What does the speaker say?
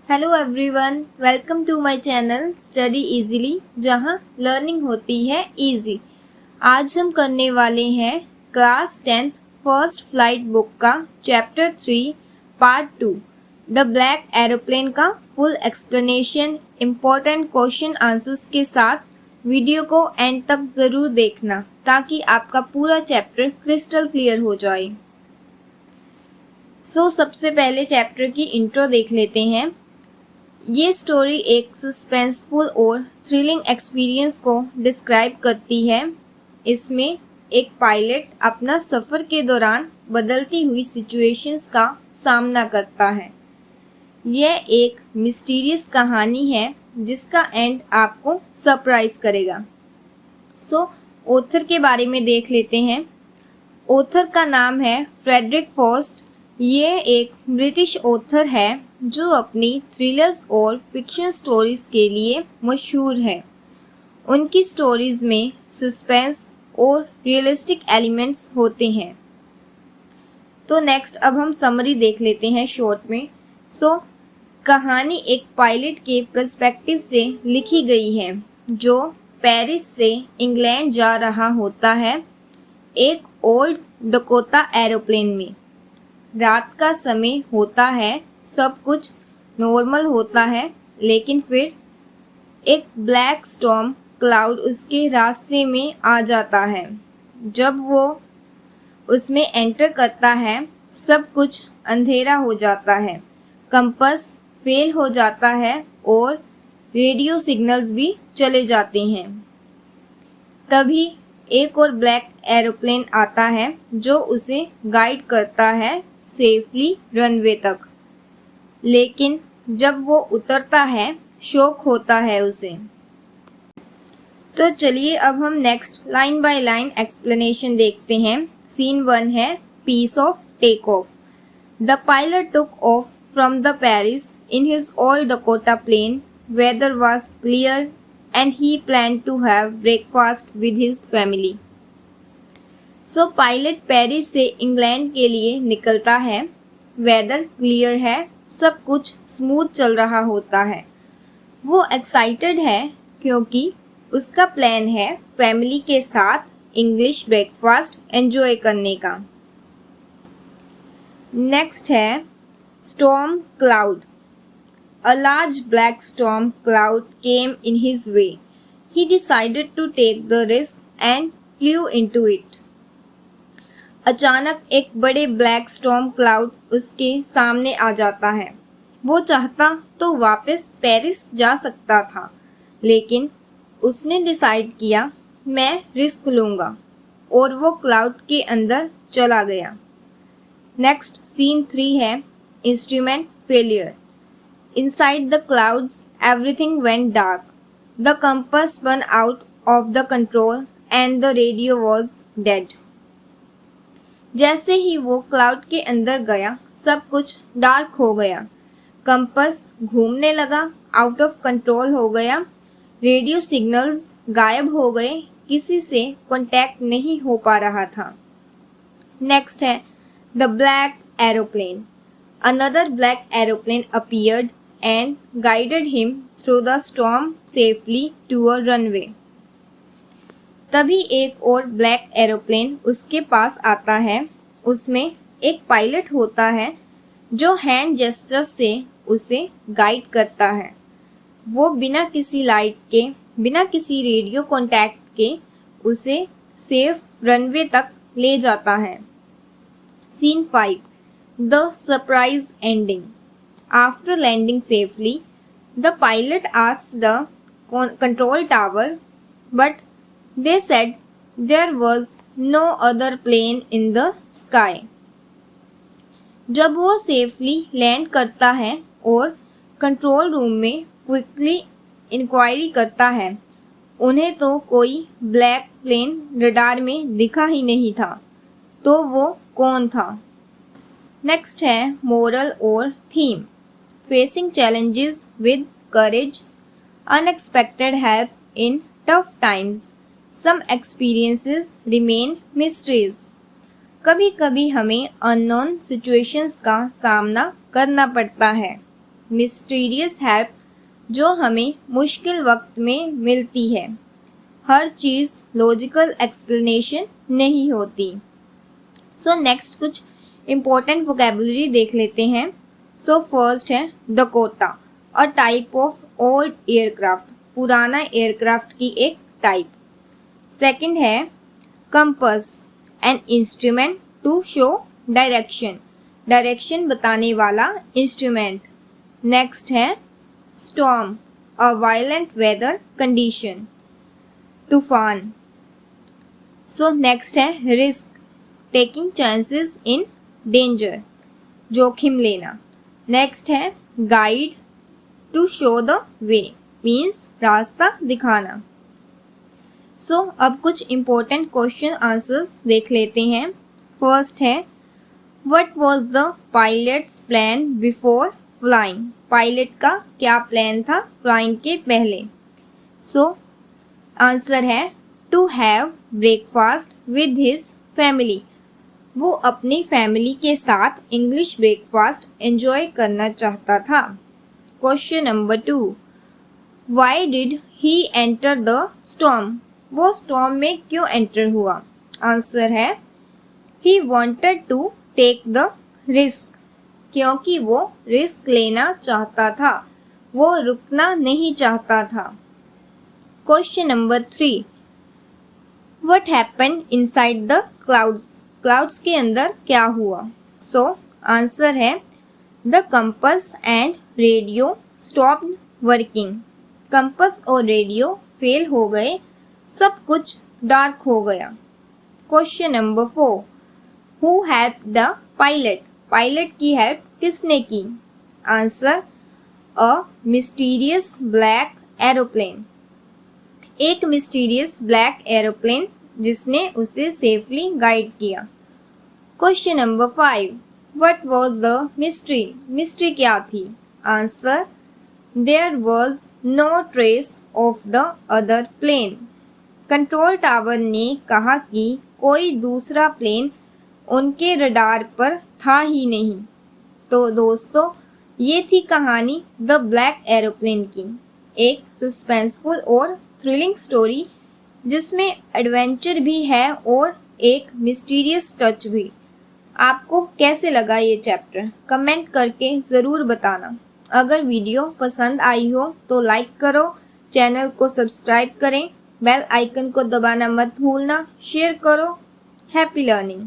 Hello everyone, welcome to my channel study easily, जहां learning होती है इजी। आज हम करने वाले हैं class 10th first flight book का chapter 3 part 2 the black aeroplane का full explanation important question answers के साथ। वीडियो को एंड तक ज़रूर देखना ताकि आपका पूरा चैप्टर क्रिस्टल क्लियर हो जाए। सबसे पहले चैप्टर की इंट्रो देख लेते हैं। ये स्टोरी एक सस्पेंसफुल और थ्रिलिंग एक्सपीरियंस को डिस्क्राइब करती है। इसमें एक पायलट अपना सफ़र के दौरान बदलती हुई सिचुएशंस का सामना करता है। यह एक मिस्टीरियस कहानी है जिसका एंड आपको सरप्राइज करेगा। ऑथर के बारे में देख लेते हैं। ऑथर का नाम है फ्रेडरिक फॉस्ट। ये एक ब्रिटिश ऑथर है जो अपनी थ्रिलर्स और फिक्शन स्टोरीज के लिए मशहूर है। उनकी स्टोरीज में सस्पेंस और रियलिस्टिक एलिमेंट्स होते हैं। तो नेक्स्ट अब हम समरी देख लेते हैं शॉर्ट में। कहानी एक पायलट के पर्सपेक्टिव से लिखी गई है जो पेरिस से इंग्लैंड जा रहा होता है एक ओल्ड डकोटा एरोप्लेन में। रात का समय होता है, सब कुछ नॉर्मल होता है, लेकिन फिर एक ब्लैक स्टॉर्म क्लाउड उसके रास्ते में आ जाता है। जब वो उसमें एंटर करता है सब कुछ अंधेरा हो जाता है, कंपास फेल हो जाता है और रेडियो सिग्नल्स भी चले जाते हैं। तभी एक और ब्लैक एरोप्लेन आता है जो उसे गाइड करता है सेफली रनवे तक। लेकिन जब वो उतरता है शॉक होता है उसे। तो चलिए अब हम next line by line explanation देखते हैं। सीन 1 है piece of take off. The pilot took off from the Paris in his old Dakota plane. Weather was clear and he plan to have breakfast with his family. Pilot Paris से England के लिए निकलता है। Weather clear है, सब कुछ smooth चल रहा होता है। वो एक्साइटेड है क्योंकि उसका प्लान है फैमिली के साथ इंग्लिश ब्रेकफास्ट एंजॉय करने का। नेक्स्ट है storm cloud. A large black storm cloud came in his way. He decided to take the risk and flew into it. अचानक एक बड़े ब्लैक स्टॉर्म क्लाउड उसके सामने आ जाता है। वो चाहता तो वापस पेरिस जा सकता था, लेकिन उसने डिसाइड किया मैं रिस्क लूँगा और वो क्लाउड के अंदर चला गया। नेक्स्ट सीन 3 है instrument failure. Inside the clouds, everything went dark. The compass spun out of the control and the radio was dead. जैसे ही वो क्लाउड के अंदर गया सब कुछ डार्क हो गया। कंपास घूमने लगा, आउट ऑफ कंट्रोल हो गया, रेडियो सिग्नल्स गायब हो गए, किसी से कांटेक्ट नहीं हो पा रहा था। नेक्स्ट है the black aeroplane. Another black aeroplane appeared and guided him through the storm safely to a runway. तभी एक और ब्लैक एरोप्लेन उसके पास आता है। उसमें एक पायलट होता है जो हैंड जेस्चर से उसे गाइड करता है। वो बिना किसी लाइट के, बिना किसी रेडियो कांटेक्ट के उसे सेफ रनवे तक ले जाता है। Scene 5 The surprise ending. After landing safely, the pilot asked the control tower, but they said there was no other plane in the sky. जब वो सेफली लैंड करता है और कंट्रोल रूम में क्विकली इंक्वायरी करता है, उन्हें तो कोई ब्लैक प्लेन रडार में दिखा ही नहीं था। तो वो कौन था? नेक्स्ट है मोरल और theme. Facing challenges with courage, unexpected help in tough times, some experiences remain mysteries. कभी कभी हमें अननोन सिचुएशंस का सामना करना पड़ता है, मिस्टीरियस हेल्प जो हमें मुश्किल वक्त में मिलती है। हर चीज़ लॉजिकल एक्सप्लेनेशन नहीं होती। सो नेक्स्ट कुछ इम्पोर्टेंट वोकेबुलरी देख लेते हैं। सो फर्स्ट है Dakota, a type of old aircraft, पुराना एयरक्राफ्ट की एक टाइप। सेकंड है compass, an instrument to show direction, direction बताने वाला इंस्ट्रूमेंट। नेक्स्ट है storm, a violent weather condition, तूफान। सो नेक्स्ट है risk, taking chances in danger, जोखिम लेना। नेक्स्ट है guide, to show the way, means रास्ता दिखाना। सो अब कुछ इम्पोर्टेंट क्वेश्चन आंसर्स देख लेते हैं। फर्स्ट है what was the pilot's plan before flying, pilot का क्या प्लान था फ्लाइंग के पहले। सो आंसर है to have breakfast with his family, वो अपनी फैमिली के साथ इंग्लिश ब्रेकफास्ट एंजॉय करना चाहता था। Question number 2, why did he enter the storm, वो स्टॉर्म में क्यों एंटर हुआ। आंसर है he wanted to take the risk, क्योंकि वो रिस्क लेना चाहता था, वो रुकना नहीं चाहता था। Question number 3, what happened inside the clouds, clouds के अंदर क्या हुआ। सो आंसर है the compass and radio stopped working, compass और रेडियो फेल हो गए, सब कुछ डार्क हो गया। Question number 4, who helped the pilot, pilot की हेल्प किसने की। आंसर अ मिस्टीरियस ब्लैक एरोप्लेन, एक मिस्टीरियस ब्लैक एरोप्लेन जिसने उसे सेफली गाइड किया। Question number 5, what was the mystery, mystery क्या थी। Answer there was no trace of the other plane, control tower ने कहा कि कोई दूसरा प्लेन उनके रडार पर था ही नहीं। तो दोस्तों ये थी कहानी द ब्लैक एरोप्लेन की, एक सस्पेंसफुल और थ्रिलिंग स्टोरी जिसमें एडवेंचर भी है और एक मिस्टीरियस टच भी। आपको कैसे लगा ये चैप्टर कमेंट करके ज़रूर बताना। अगर वीडियो पसंद आई हो तो लाइक करो, चैनल को सब्सक्राइब करें, बेल आइकन को दबाना मत भूलना, शेयर करो। Happy learning.